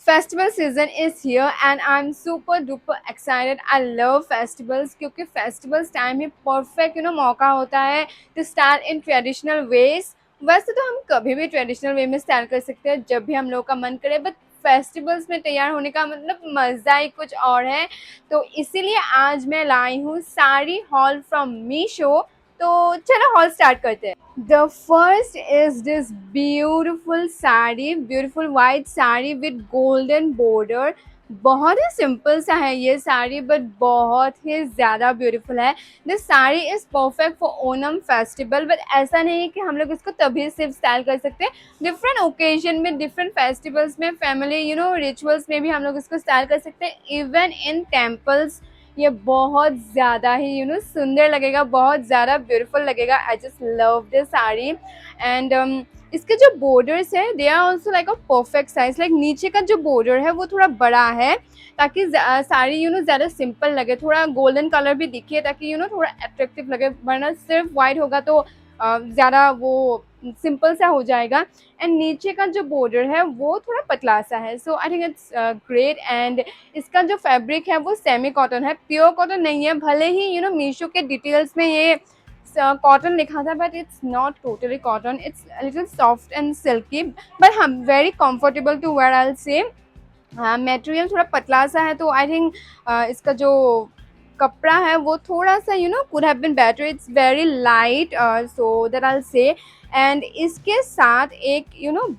Festival season is here and I am super duper excited. I love festivals क्योंकि festivals time ही perfect मौका होता है to style in traditional ways. वैसे तो हम कभी भी ट्रेडिशनल वे में स्टाइल कर सकते हैं जब भी हम लोग का मन करे, बट फेस्टिवल्स में तैयार होने का मतलब मज़ा ही कुछ और है। तो इसीलिए आज मैं लाई हूँ साड़ी हॉल फ्रॉम मीशो। तो चलो हॉल स्टार्ट करते हैं। The first is this beautiful sari, beautiful white sari with golden border। बहुत ही सिंपल सा है ये साड़ी बट बहुत ही ज़्यादा ब्यूटीफुल है। This sari is perfect for Onam festival, but ऐसा नहीं है कि हम लोग इसको तभी सिर्फ स्टाइल कर सकते हैं। डिफरेंट ओकेजन में, डिफरेंट फेस्टिवल्स में, फैमिली रिचुअल्स में भी हम लोग इसको स्टाइल कर सकते हैं। इवन इन टेम्पल्स ये बहुत ज़्यादा ही सुंदर लगेगा, बहुत ज़्यादा ब्यूटीफुल लगेगा। I just love this sari and इसके जो बॉर्डर्स है they are also like a perfect size. Like नीचे का जो बॉर्डर है वो थोड़ा बड़ा है ताकि साड़ी ज़्यादा सिंपल लगे, थोड़ा गोल्डन कलर भी दिखे ताकि थोड़ा अट्रैक्टिव लगे, वरना सिर्फ वाइट होगा तो ज़्यादा वो सिंपल सा हो जाएगा। एंड नीचे का जो बॉर्डर है वो थोड़ा पतला सा है। So I think it's great. And इसका जो फैब्रिक है वो सेमी कॉटन है, प्योर कॉटन नहीं है। भले ही मीशो के डिटेल्स में ये कॉटन लिखा था but it's not totally cotton, it's little soft and silky but hmm very comfortable to wear I will say. Material थोड़ा पतला सा है तो आई थिंक इसका जो कपड़ा है वो थोड़ा सा could have been better. It's very light, so that I will say. And इसके साथ एक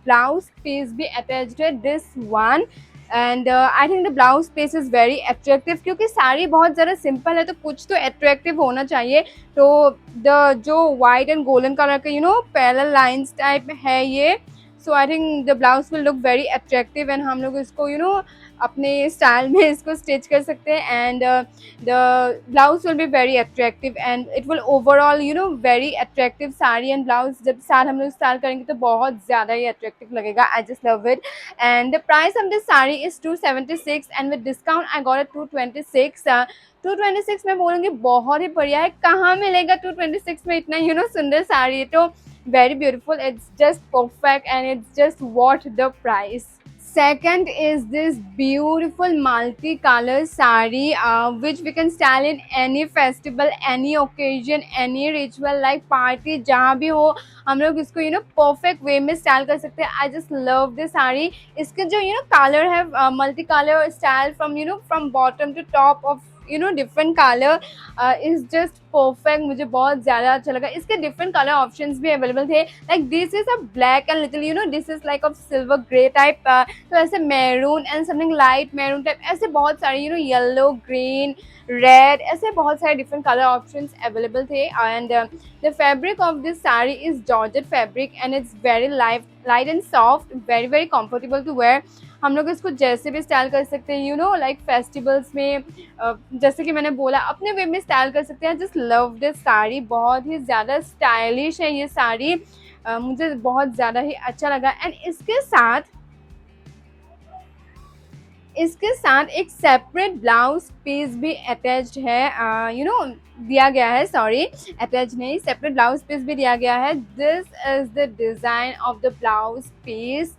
ब्लाउज पीस भी अटैच्ड है, this one. And I think the blouse piece is very attractive क्योंकि साड़ी बहुत ज़्यादा सिंपल है तो कुछ तो अट्रैक्टिव होना चाहिए। तो द जो वाइट एंड गोल्डन कलर के पैरेलल लाइंस टाइप है ये। So I think the blouse will look very attractive and हम लोग इसको अपने स्टाइल में इसको स्टिच कर सकते हैं। And the blouse will be very attractive and it will overall very attractive. Sari and blouse जब साथ हम लोग स्टाइल करेंगे तो बहुत ज़्यादा ही अट्रैक्टिव लगेगा। I just love it. And the price of this sari is 276 and with discount I got it 226। 226 में बोलूँगी बहुत ही बढ़िया है। कहाँ मिलेगा 226 में इतना सुंदर साड़ी? तो very beautiful, it's just perfect and it's just worth the price. Second is this beautiful multi-color sari which we can style in any festival, any occasion, any ritual like party, जहाँ भी हो हम लोग इसको perfect way में style कर सकते हैं। I just love this sari। इसके जो color है multi color style from from bottom to top of different colour is just perfect. मुझे बहुत ज़्यादा अच्छा लगा। इसके डिफरेंट कलर ऑप्शंस भी अवेलेबल थे। Like this is a black and little this is like of silver grey type, तो ऐसे maroon and something light maroon type, ऐसे बहुत सारे येलो, ग्रीन, रेड, ऐसे बहुत सारे डिफरेंट कलर ऑप्शंस अवेलेबल थे। And the fabric of this sari is georgette fabric and it's very light and soft, very very comfortable to wear. हम लोग इसको जैसे भी स्टाइल कर सकते हैं लाइक फेस्टिवल्स में, जैसे कि मैंने बोला अपने वे में स्टाइल कर सकते हैं। जस्ट लव दिस साड़ी, बहुत ही ज़्यादा स्टाइलिश है ये साड़ी। मुझे बहुत ज़्यादा ही अच्छा लगा। एंड इसके साथ एक सेपरेट ब्लाउज पीस भी अटैच्ड है, दिया गया है। सॉरी, अटैच नहीं, सेपरेट ब्लाउज पीस भी दिया गया है। This is the design of the blouse piece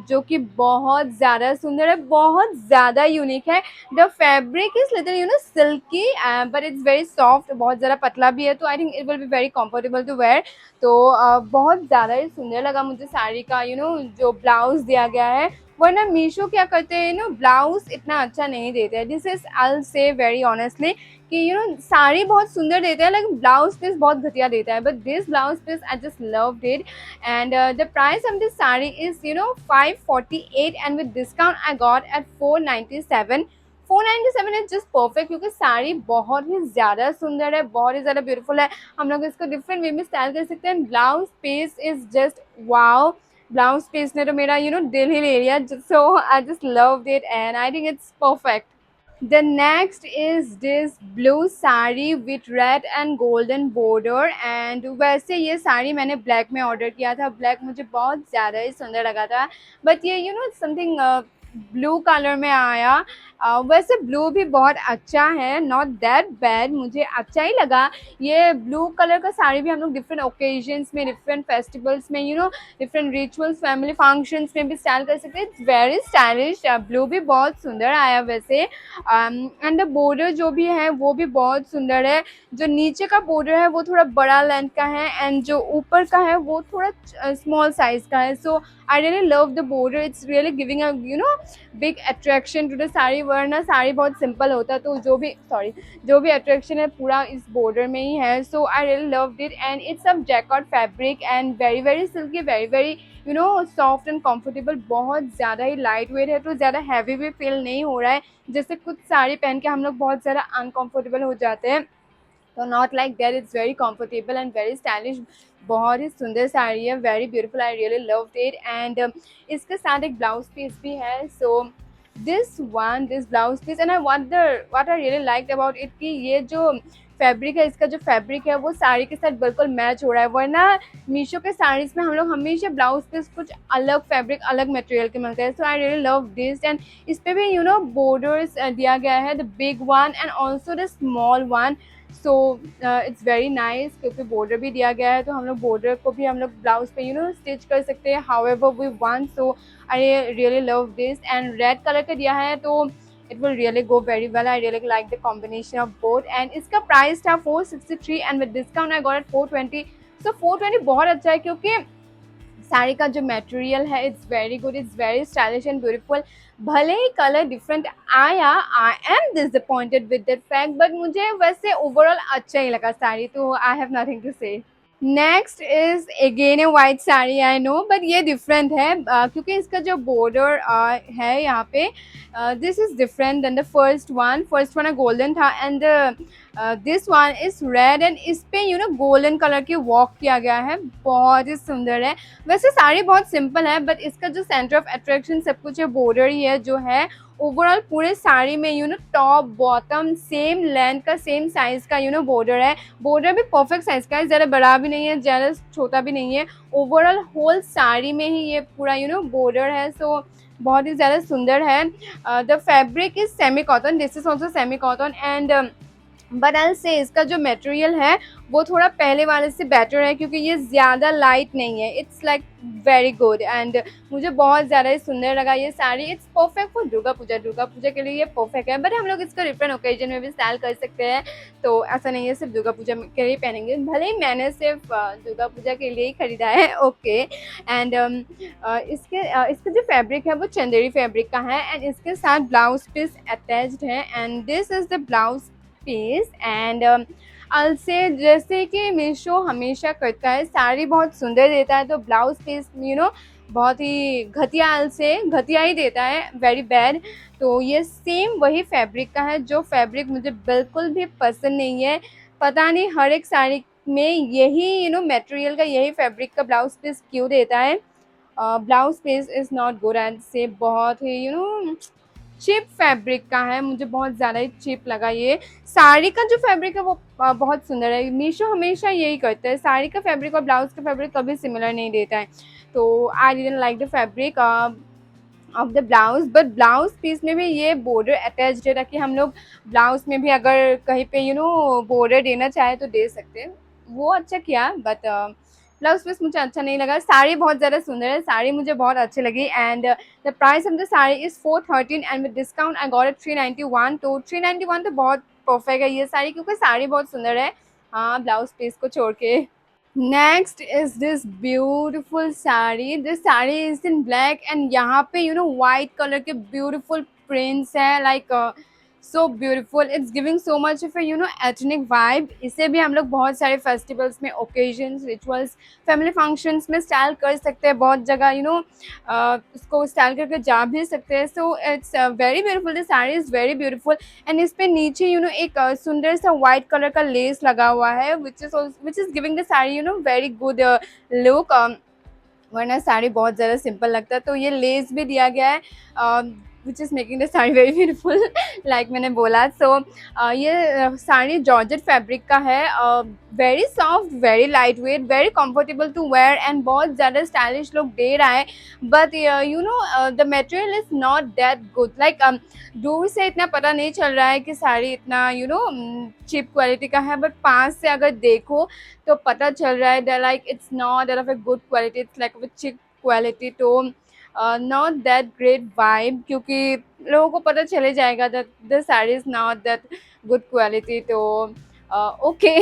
जो कि बहुत ज़्यादा सुंदर है, बहुत ज़्यादा यूनिक है। The fabric is little silky but it's very soft, बहुत ज़्यादा पतला भी है तो I think it will be very comfortable to wear. तो बहुत ज़्यादा ही सुंदर लगा मुझे साड़ी का जो ब्लाउज दिया गया है। वरना मीशो क्या करते हैं ब्लाउज इतना अच्छा नहीं देते हैं। दिस इज आई से वेरी ऑनेस्टली कि साड़ी बहुत सुंदर देते हैं लेकिन ब्लाउज पीस बहुत घटिया देता है। But this blouse piece I just loved it. and the price of this saree is 548 and with discount I got at 497। 497 is just perfect क्योंकि साड़ी बहुत ही ज़्यादा सुंदर है, बहुत ही ज़्यादा ब्यूटीफुल है। हम लोग इसको डिफरेंट वे में स्टाइल कर सकते हैं। Blouse piece is just wow. Blouse piece ने तो मेरा दिल ही ले लिया। So I just loved it and I think it's perfect. The next is this blue sari with red and golden border। and वैसे ये साड़ी मैंने ब्लैक में ऑर्डर किया था। ब्लैक मुझे बहुत ज़्यादा ही सुंदर लगा था बट ये समथिंग ब्लू कलर में आया वैसे ब्लू भी बहुत अच्छा है, नॉट दैट बैड, मुझे अच्छा ही लगा। ये ब्लू कलर का साड़ी भी हम लोग डिफरेंट ओकेजन्स में, डिफरेंट फेस्टिवल्स में, डिफरेंट रिचुअल्स, फैमिली फंक्शंस में भी स्टाइल कर सकते हैं। It's very stylish. ब्लू भी बहुत सुंदर आया वैसे। एंड द बॉर्डर जो भी है वो भी बहुत सुंदर है। जो नीचे का बॉर्डर है वो थोड़ा बड़ा लेंथ का है, एंड जो ऊपर का है वो थोड़ा स्मॉल साइज का है। So I really love the border, it's really giving a big attraction to the sari. वरना साड़ी बहुत सिंपल होता, तो जो भी अट्रैक्शन है पूरा इस बॉर्डर में ही है। So I really loved it, and it's a jacquard fabric and very very silky, very very soft and comfortable. बहुत ज़्यादा ही लाइट वेट है, तो ज़्यादा हैवी भी फील नहीं हो रहा है। जैसे कुछ साड़ी पहन के हम लोग बहुत ज़्यादा अनकंफर्टेबल हो जाते हैं, तो not like that, it's very comfortable and very stylish. बहुत ही सुंदर साड़ी है, very beautiful, I really loved it. And इसके साथ एक ब्लाउज पीस भी है। So this blouse piece, and what I really liked about it कि ये जो फैब्रिक है, इसका जो फैब्रिक है वो साड़ी के साथ बिल्कुल मैच हो रहा है। वरना मीशो के साड़ीज में हम लोग हमेशा ब्लाउज पीस कुछ अलग फैब्रिक, अलग मटेरियल के मिलते हैं। So I really love this. And इस पे भी बॉर्डर्स दिया गया है, the big one and also the small one. So it's very nice, क्योंकि बॉर्डर भी दिया गया है, तो हम लोग बॉर्डर को भी हम लोग ब्लाउज पे स्टिच कर सकते हैं however we want. So I really love this. And red colour का दिया है, तो it will really go very well. I really like the combination of both, and इसका प्राइस था 463 and with discount I got it 420. So 420 बहुत अच्छा है, क्योंकि साड़ी का जो मटेरियल है it's very good, it's very stylish and beautiful. भले ही कलर डिफरेंट आया, I am disappointed with that fact, but मुझे वैसे ओवरऑल अच्छा ही लगा साड़ी, तो I have nothing to say. Next is again a white sari, I know, but ये डिफरेंट है क्योंकि इसका जो बॉर्डर है यहाँ पे, this is different than the first one golden था, and this one is red, and इस पे गोल्डन कलर की वॉक किया गया है। बहुत ही सुंदर है। वैसे साड़ी बहुत सिंपल है, बट इसका जो सेंटर ऑफ अट्रैक्शन सब कुछ है बॉर्डर ही है, जो है ओवरऑल पूरे साड़ी में टॉप बॉटम सेम लेंथ का, सेम साइज का बॉर्डर है। बॉर्डर भी परफेक्ट साइज का है, ज़्यादा बड़ा भी नहीं है, ज़्यादा छोटा भी नहीं है। ओवरऑल होल साड़ी में ही ये पूरा बॉर्डर है। सो बहुत ही ज़्यादा सुंदर है। The fabric is semi cotton, this is also semi cotton, and but I से इसका जो मटेरियल है वो थोड़ा पहले वाले से बेटर है, क्योंकि ये ज़्यादा लाइट नहीं है। It's like very good, and मुझे बहुत ज़्यादा ही सुंदर लगा ये sari. It's perfect for Durga Puja के लिए ये परफेक्ट है, बट हम लोग इसको डिफरेंट ओकेजन में भी स्टाइल कर सकते हैं। तो ऐसा नहीं है सिर्फ दुर्गा पूजा के लिए पहनेंगे, भले ही मैंने सिर्फ दुर्गा पूजा के लिए ही खरीदा है, ओके। एंड इसका जो फैब्रिक है वो चंदेरी फैब्रिक का है, एंड इसके साथ ब्लाउज पीस अटैच्ड है, and this is the blouse piece. And also जैसे कि मीशो हमेशा करता है, साड़ी बहुत सुंदर देता है, तो ब्लाउज पीस बहुत ही घटिया ही देता है, वेरी बैड। तो ये सेम वही फैब्रिक का है, जो फैब्रिक मुझे बिल्कुल भी पसंद नहीं है। पता नहीं हर एक साड़ी में यही मटेरियल का, यही फैब्रिक का ब्लाउज पीस क्यों देता है। Blouse piece is not good, and से बहुत ही चिप फैब्रिक का है, मुझे बहुत ज़्यादा ही चिप लगा। ये साड़ी का जो फैब्रिक है वो बहुत सुंदर है। मीशो हमेशा यही करता है, साड़ी का फैब्रिक और ब्लाउज का फैब्रिक कभी सिमिलर नहीं देता है। तो I didn't like the fabric of the blouse, but blouse piece में भी ये बॉर्डर अटैच्ड है, ताकि हम लोग ब्लाउज में भी अगर कहीं पे बॉर्डर देना चाहे तो दे सकते हैं। वो अच्छा किया, बट ब्लाउज पीस मुझे अच्छा नहीं लगा। साड़ी बहुत ज़्यादा सुंदर है, साड़ी मुझे बहुत अच्छी लगी, and the price of the sari is 413 and with discount I got it 391। तो 391 तो बहुत परफेक्ट है ये साड़ी, क्योंकि साड़ी बहुत सुंदर है, हाँ, ब्लाउज पीस को छोड़ के। Next is this beautiful sari, this sari is in black, and यहाँ पे वाइट कलर के ब्यूटिफुल प्रिंट्स है, like so beautiful. It's giving so much of ethnic vibe. इसे भी हम लोग बहुत सारे फेस्टिवल्स में, ओकेजन्स, रिचुअल्स, फैमिली फंक्शंस में स्टाइल कर सकते हैं। बहुत जगह उसको स्टाइल करके जा भी सकते हैं। सो it's very beautiful, this sari is very beautiful, and इस पे नीचे एक सुंदर सा वाइट कलर का लेस लगा हुआ है, which is giving the sari very good look. वरना साड़ी बहुत ज़्यादा सिंपल लगता है, तो ये लेस भी दिया गया है। Which is making the sari very beautiful like मैंने बोला। सो ये साड़ी जॉर्जेट फैब्रिक का है, very soft, very light weight, very comfortable to wear and बहुत ज़्यादा स्टाइलिश लुक दे रहा है। But you know the material is not that good, like दूर से इतना पता नहीं चल रहा है कि साड़ी इतना यू नो चीप क्वालिटी का है, बट पास से अगर देखो तो पता चल रहा है like it's not that of a good quality, it's like of a cheap quality. तो नॉट दैट ग्रेट वाइब, क्योंकि लोगों को पता चले जाएगा that the sari is not that good quality. तो ओके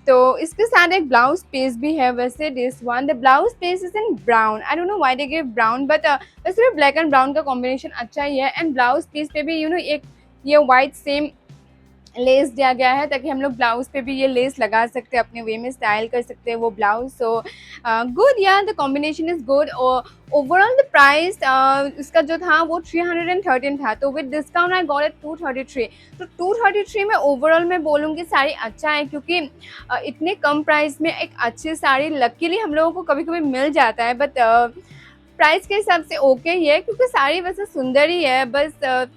तो इसके साथ एक ब्लाउज पीस भी है। वैसे this one the blouse piece is in brown, I don't know why they give brown, but वैसे भी ब्लैक एंड ब्राउन का कॉम्बिनेशन अच्छा ही है। एंड ब्लाउज पीस पे भी यू नो एक ये वाइट सेम लेस दिया गया है, ताकि हम लोग ब्लाउज पे भी ये लेस लगा सकते हैं, अपने वे में स्टाइल कर सकते हैं वो ब्लाउज। सो गुड यार, the combination is good. Overall the price इसका जो था वो 313 था, तो with discount I got it 233। तो 233 में ओवरऑल मैं बोलूँगी साड़ी अच्छा है, क्योंकि इतने कम प्राइस में एक अच्छी साड़ी लकीली हम लोगों को कभी कभी मिल जाता है। बट प्राइस के हिसाब से ओके ही है, क्योंकि साड़ी वैसे सुंदर ही है, बस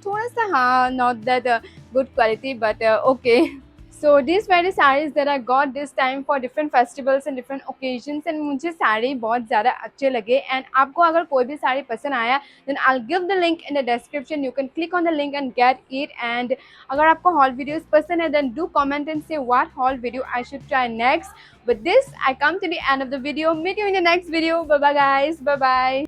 थोड़ा सा हाँ not that good quality, but okay. So these were the sarees that I got this time for different festivals and different occasions, and मुझे साड़ी बहुत ज़्यादा अच्छे लगे। and आपको अगर कोई भी साड़ी पसंद आया then I'll give the link in the description, you can click on the link and get it। and अगर आपको haul videos पसंद है then do comment and say what haul video I should try next। with this I come to the end of the video, meet you in the next video, bye bye guys, bye bye।